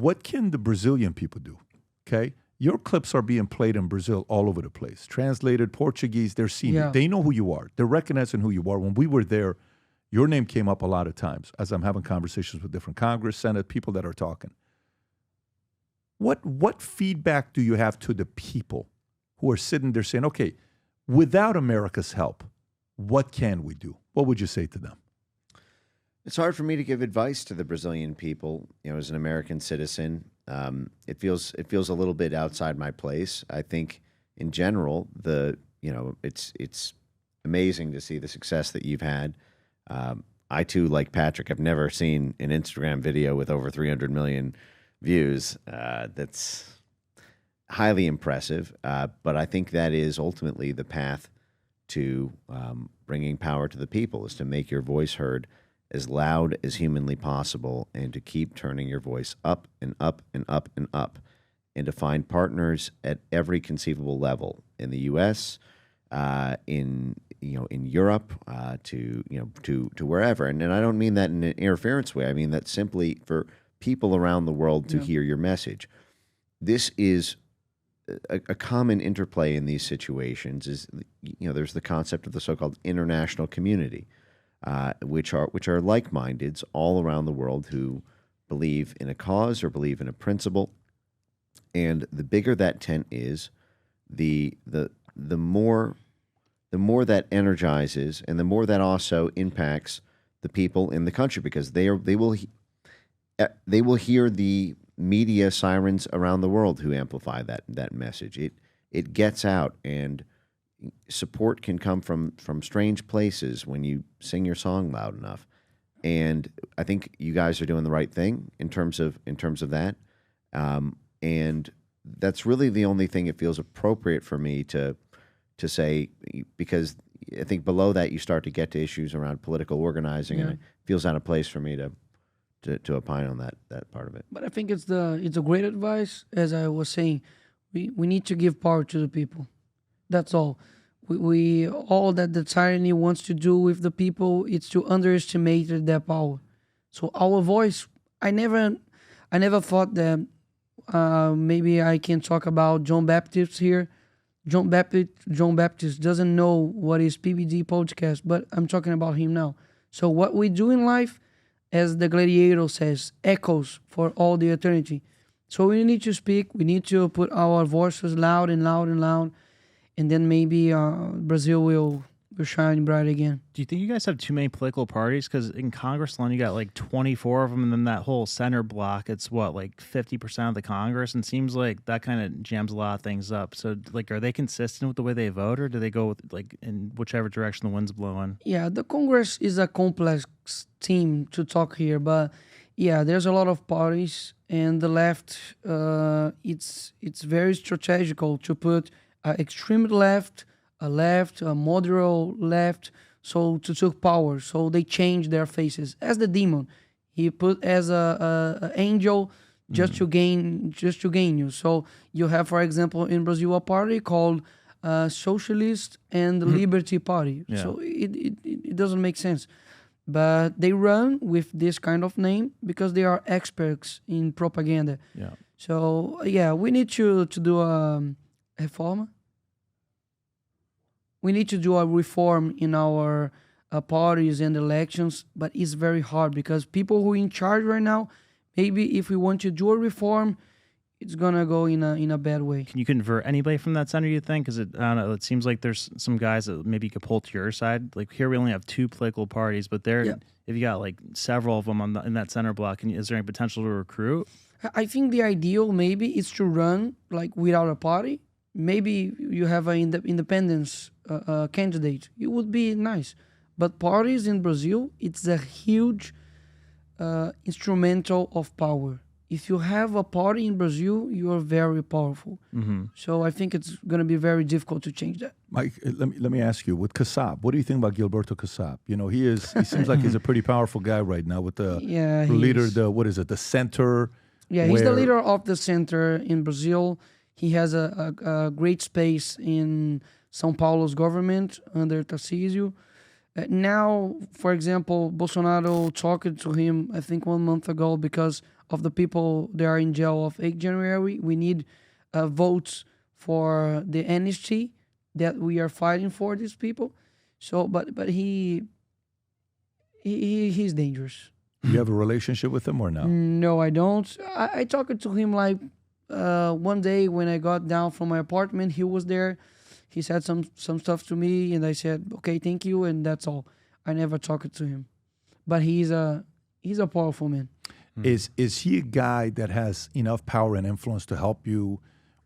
what can the Brazilian people do? Okay? Your clips are being played in Brazil all over the place. Translated Portuguese, they're seeing it. They know who you are. They're recognizing who you are. When we were there, your name came up a lot of times as I'm having conversations with different Congress, Senate, people that are talking. What feedback do you have to the people who are sitting there saying, okay, without America's help, what can we do? What would you say to them? It's hard for me to give advice to the Brazilian people, as an American citizen. It feels a little bit outside my place. I think in general, it's amazing to see the success that you've had. I too, like Patrick, have never seen an Instagram video with over 300 million views. That's highly impressive. But I think that is ultimately the path to bringing power to the people, is to make your voice heard as loud as humanly possible, and to keep turning your voice up and up and up and up, and to find partners at every conceivable level in the U.S., in Europe, to wherever. And I don't mean that in an interference way. I mean that simply for people around the world to hear your message. This is a common interplay in these situations. Is there's the concept of the so-called international community, which are like-mindeds all around the world who believe in a cause or believe in a principle. And the bigger that tent is, the more that energizes, and the more that also impacts the people in the country, because they will hear the media sirens around the world who amplify that message. It gets out, and support can come from strange places when you sing your song loud enough. And I think you guys are doing the right thing in terms of that. And that's really the only thing it feels appropriate for me to say, because I think below that you start to get to issues around political organizing, and it feels out of place for me to opine on that part of it. But I think it's a great advice. As I was saying, we need to give power to the people. That's all. We all that the tyranny wants to do with the people, it's to underestimate their power. So our voice, I never thought that maybe I can talk about John Baptist here. John Baptist doesn't know what is PBD podcast, but I'm talking about him now. So what we do in life, as the Gladiator says, echoes for all the eternity. So we need to speak. We need to put our voices loud and loud and loud. And then maybe Brazil will shine bright again. Do you think you guys have too many political parties? Because in Congress alone, you got like 24 of them, and then that whole center block, it's what, like 50% of the Congress? And seems like that kind of jams a lot of things up. So, like, are they consistent with the way they vote, or do they go with, like, in whichever direction the wind's blowing? Yeah, the Congress is a complex team to talk here, but yeah, there's a lot of parties, and the left, it's very strategical to put extreme left, a moderate left, so to take power. So they change their faces as the demon. He put as a angel just to gain you. So you have, for example, in Brazil, a party called Socialist and Liberty Party. Yeah. So it doesn't make sense. But they run with this kind of name because they are experts in propaganda. Yeah. So yeah, we need to do a reform. We need to do a reform in our parties and elections, but it's very hard because people who are in charge right now, maybe if we want to do a reform, it's gonna go in a bad way. Can you convert anybody from that center, you think? Because I don't know, it seems like there's some guys that maybe you could pull to your side. Like here we only have 2 political parties, but if you got like several of them in that center block, is there any potential to recruit? I think the ideal maybe is to run like without a party. Maybe you have an independence candidate. It would be nice. But parties in Brazil, it's a huge instrumental of power. If you have a party in Brazil, you are very powerful. Mm-hmm. So I think it's going to be very difficult to change that. Mike, let me ask you, with Kassab, what do you think about Gilberto Kassab? You know, he seems like he's a pretty powerful guy right now with the leader, the center. Yeah, he's the leader of the center in Brazil. He has a great space in São Paulo's government under Tarcísio. Now, for example, Bolsonaro talked to him, I think 1 month ago, because of the people that are in jail of 8 January. We need votes for the amnesty that we are fighting for these people. So, but he's dangerous. You have a relationship with him or no? No, I don't. I talked to him like one day when I got down from my apartment. He was there. He said some stuff to me, and I said, okay, thank you, and that's all. I never talked to him. But he's a powerful man. Is he a guy that has enough power and influence to help you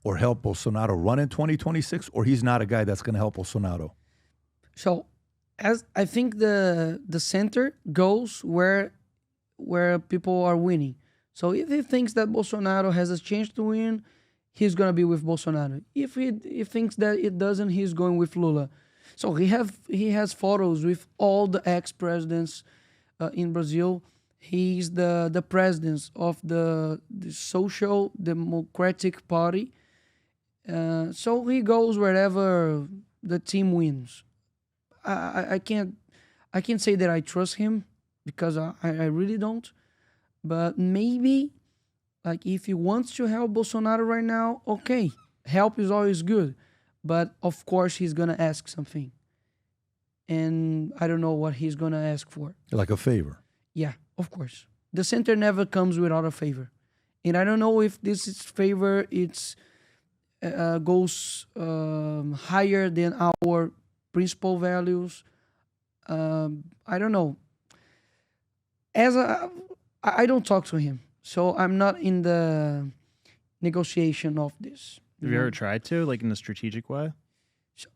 or help Bolsonaro run in 2026, or he's not a guy that's going to help Bolsonaro? So, as I think the center goes where people are winning. So if he thinks that Bolsonaro has a chance to win, he's gonna be with Bolsonaro. If he thinks that it doesn't, he's going with Lula. So he has photos with all the ex-presidents in Brazil. He's the president of the Social Democratic Party. So he goes wherever the team wins. I can't say that I trust him because I really don't. But maybe, like, if he wants to help Bolsonaro right now, okay, help is always good. But of course he's gonna ask something, and I don't know what he's gonna ask for. Like a favor. Yeah, of course. The center never comes without a favor, and I don't know if this is favor goes higher than our principal values. I don't know. I don't talk to him, so I'm not in the negotiation of this. Have you ever tried to, like, in a strategic way? So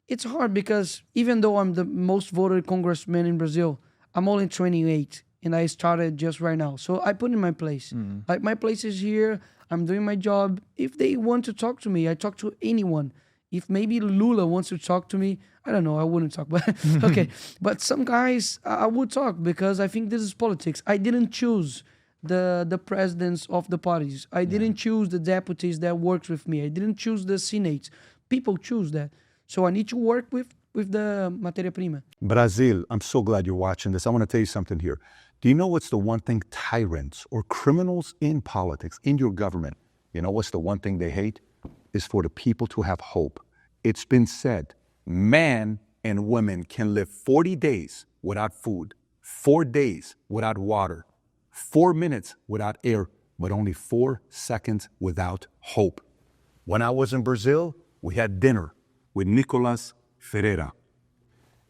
it's hard because even though I'm the most voted congressman in Brazil, I'm only 28, and I started just right now. So I put in my place. Like, my place is here. I'm doing my job. If they want to talk to me, I talk to anyone. If maybe Lula wants to talk to me, I don't know, I wouldn't talk, but okay. But some guys, I would talk because I think this is politics. I didn't choose the presidents of the parties. I didn't choose the deputies that works with me. I didn't choose the Senate. People choose that. So I need to work with the materia prima. Brazil, I'm so glad you're watching this. I want to tell you something here. Do you know what's the one thing tyrants or criminals in politics, in your government, you know what's the one thing they hate? Is for the people to have hope. It's been said, man and women can live 40 days without food, 4 days without water, 4 minutes without air, but only 4 seconds without hope. When I was in Brazil, we had dinner with Nikolas Ferreira.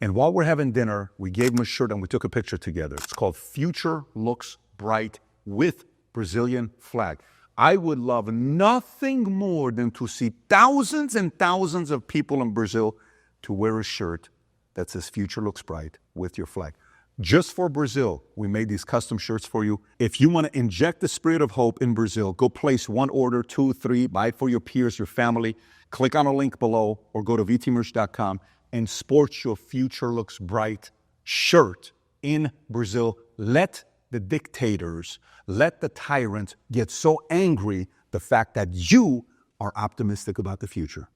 And while we're having dinner, we gave him a shirt and we took a picture together. It's called Future Looks Bright with Brazilian flag. I would love nothing more than to see thousands and thousands of people in Brazil to wear a shirt that says Future Looks Bright with your flag. Just for Brazil, we made these custom shirts for you. If you want to inject the spirit of hope in Brazil, go place 1 order, 2, 3, buy it for your peers, your family. Click on a link below or go to vtmerch.com and sport your Future Looks Bright shirt in Brazil. Let the dictators, let the tyrants get so angry the fact that you are optimistic about the future.